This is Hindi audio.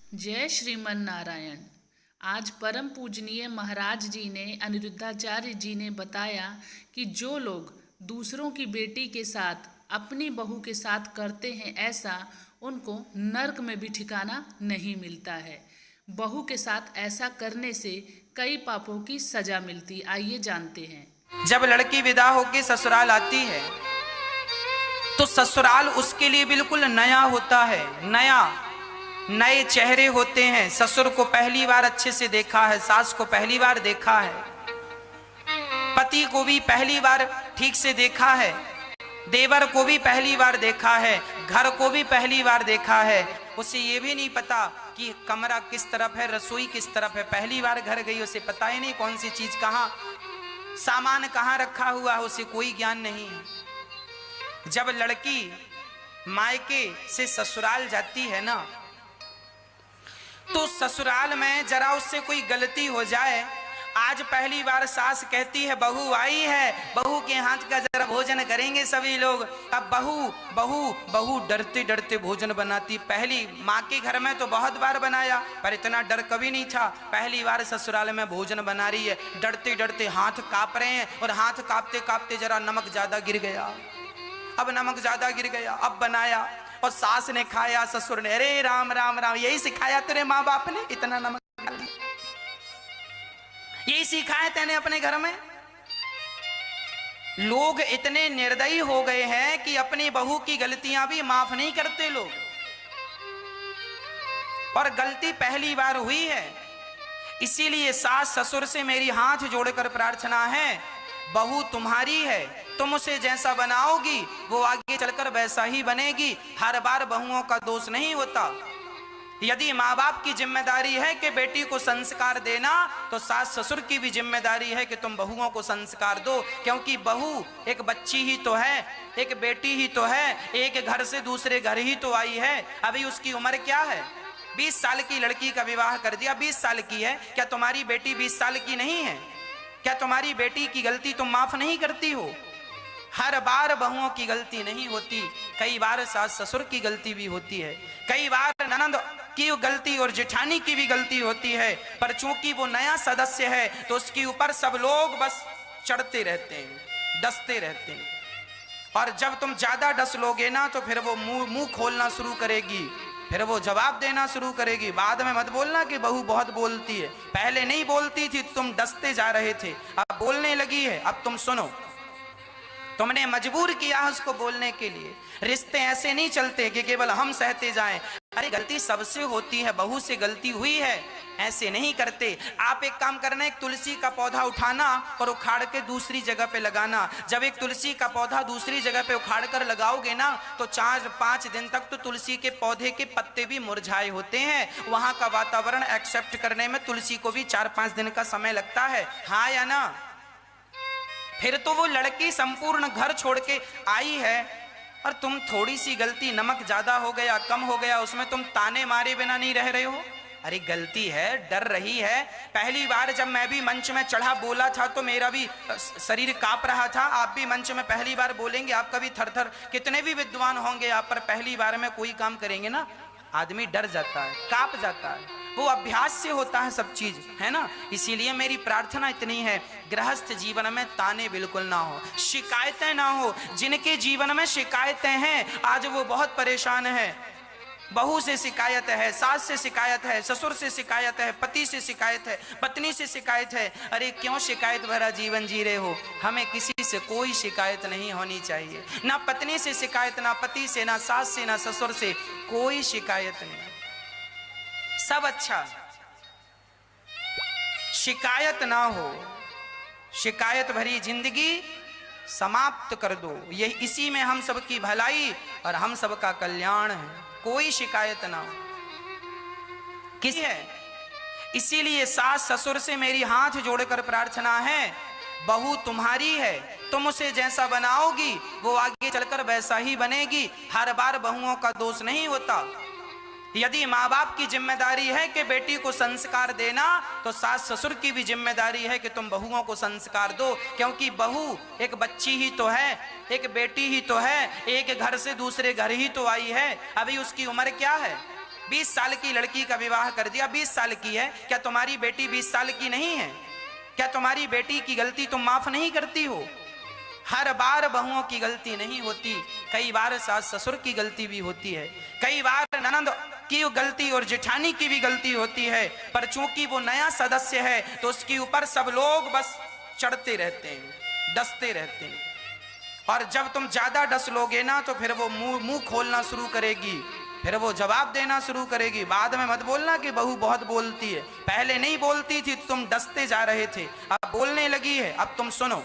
जय श्रीमन नारायण। आज परम पूजनीय महाराज जी ने, अनिरुद्धाचार्य जी ने बताया कि जो लोग दूसरों की बेटी के साथ अपनी बहू के साथ करते हैं ऐसा, उनको नर्क में भी ठिकाना नहीं मिलता है। बहू के साथ ऐसा करने से कई पापों की सजा मिलती। आइए जानते हैं। जब लड़की विदा होकर ससुराल आती है तो ससुराल उसके लिए बिल्कुल नया होता है। नए चेहरे होते हैं। ससुर को पहली बार अच्छे से देखा है, सास को पहली बार देखा है, पति को भी पहली बार ठीक से देखा है, देवर को भी पहली बार देखा है, घर को भी पहली बार देखा है। उसे ये भी नहीं पता कि कमरा किस तरफ है, रसोई किस तरफ है। पहली बार घर गई, उसे पता ही नहीं कौन सी चीज कहाँ, सामान कहाँ रखा हुआ है, उसे कोई ज्ञान नहीं है। जब लड़की मायके से ससुराल जाती है ना, तो ससुराल में जरा उससे कोई गलती हो जाए। आज पहली बार सास कहती है बहू आई है, बहू के हाथ का जरा भोजन करेंगे सभी लोग। अब बहू डरते डरते भोजन बनाती। पहली माँ के घर में तो बहुत बार बनाया, पर इतना डर कभी नहीं था। पहली बार ससुराल में भोजन बना रही है, डरते डरते हाथ कांप रहे हैं, और हाथ कांपते कांपते जरा नमक ज्यादा गिर गया। अब नमक ज्यादा गिर गया, अब बनाया और सास ने खाया, ससुर ने अरे राम राम राम, यही सिखाया तेरे माँ बाप ने, इतना नमक डाल दिया, यही सिखाया तेने अपने घर में। लोग इतने निर्दयी हो गए हैं कि अपनी बहू की गलतियां भी माफ नहीं करते लोग। और गलती पहली बार हुई है, इसीलिए सास ससुर से मेरी हाथ जोड़कर प्रार्थना है, बहू तुम्हारी है, तुम उसे जैसा बनाओगी वो आगे चलकर वैसा ही बनेगी। हर बार बहुओं का दोष नहीं होता। यदि माँ बाप की जिम्मेदारी है कि बेटी को संस्कार देना, तो सास ससुर की भी जिम्मेदारी है कि तुम बहुओं को संस्कार दो। क्योंकि बहू एक बच्ची ही तो है, एक बेटी ही तो है, एक घर से दूसरे घर ही तो आई है। अभी उसकी उम्र क्या है? 20 साल की लड़की का विवाह कर दिया, 20 साल की है। क्या तुम्हारी बेटी 20 साल की नहीं है? क्या तुम्हारी बेटी की गलती तुम माफ नहीं करती हो? हर बार बहुओं की गलती नहीं होती, कई बार सास ससुर की गलती भी होती है, कई बार ननंद की गलती और जेठानी की भी गलती होती है। पर चूंकि वो नया सदस्य है तो उसके ऊपर सब लोग बस चढ़ते रहते हैं, डसते रहते हैं। और जब तुम ज्यादा डस लोगे ना तो फिर वो मुंह खोलना शुरू करेगी, फिर वो जवाब देना शुरू करेगी। बाद में मत बोलना कि बहू बहुत बोलती है, पहले नहीं बोलती थी, तुम डसते जा रहे थे, अब बोलने लगी है, अब तुम सुनो। तुमने मजबूर किया उसको बोलने के लिए। रिश्ते ऐसे नहीं चलते कि केवल हम सहते जाएं। अरे गलती सबसे होती है, बहू से गलती हुई है, ऐसे नहीं करते। आप एक काम करना, एक तुलसी का पौधा उठाना और उखाड़ के दूसरी जगह पे लगाना। जब एक तुलसी का पौधा दूसरी जगह पे उखाड़ कर लगाओगे ना, तो 4-5 दिन तक तो तुलसी के पौधे के पत्ते भी मुरझाए होते हैं। वहां का वातावरण एक्सेप्ट करने में तुलसी को भी 4-5 दिन का समय लगता है, हाँ या ना? फिर तो वो लड़की संपूर्ण घर छोड़ के आई है, और तुम थोड़ी सी गलती, नमक ज्यादा हो गया, कम हो गया, उसमें तुम ताने मारे बिना नहीं रह रहे हो। अरे गलती है, डर रही है। पहली बार जब मैं भी मंच में चढ़ा बोला था तो मेरा भी शरीर कांप रहा था। आप भी मंच में पहली बार बोलेंगे, आपका भी थर थर, कितने भी विद्वान होंगे आप, पर पहली बार में कोई काम करेंगे ना, आदमी डर जाता है, कांप जाता है। वो अभ्यास से होता है सब चीज, है ना? इसीलिए मेरी प्रार्थना इतनी है, गृहस्थ जीवन में ताने बिल्कुल ना हो, शिकायतें ना हो। जिनके जीवन में शिकायतें हैं आज वो बहुत परेशान है। बहू से शिकायत है, सास से शिकायत है, ससुर से शिकायत है, पति से शिकायत है, पत्नी से शिकायत है। अरे क्यों शिकायत भरा जीवन जी रहे हो? हमें किसी से कोई शिकायत नहीं होनी चाहिए, ना पत्नी से शिकायत, ना पति से, ना सास से, ना ससुर से, कोई शिकायत नहीं, सब अच्छा। शिकायत ना हो, शिकायत भरी जिंदगी समाप्त कर दो। ये इसी में हम सबकी भलाई और हम सबका कल्याण है। कोई शिकायत ना हो किसी है। इसीलिए सास ससुर से मेरी हाथ जोड़कर प्रार्थना है, बहू तुम्हारी है, तुम उसे जैसा बनाओगी वो आगे चलकर वैसा ही बनेगी। हर बार बहुओं का दोष नहीं होता। यदि माँ बाप की जिम्मेदारी है कि बेटी को संस्कार देना, तो सास ससुर की भी जिम्मेदारी है कि तुम बहुओं को संस्कार दो। क्योंकि बहू एक बच्ची ही तो है, एक बेटी ही तो है, एक घर से दूसरे घर ही तो आई है। अभी उसकी उम्र क्या है? 20 साल की लड़की का विवाह कर दिया, 20 साल की है, क्या तुम्हारी बेटी 20 साल की नहीं है? क्या तुम्हारी बेटी की गलती तुम माफ नहीं करती हो? हर बार बहुओं की गलती नहीं होती, कई बार सास ससुर की गलती भी होती है, कई बार ननद की गलती और जेठानी की भी गलती होती है, पर चूंकि वो नया सदस्य है तो उसके ऊपर सब लोग बस चढ़ते रहते हैं, डसते रहते हैं। और जब तुम ज्यादा डस लोगे ना तो फिर वो मुंह खोलना शुरू करेगी, फिर वो जवाब देना शुरू करेगी। बाद में मत बोलना कि बहू बहुत बोलती है, पहले नहीं बोलती थी, तुम डसते जा रहे थे, अब बोलने लगी है। अब तुम सुनो,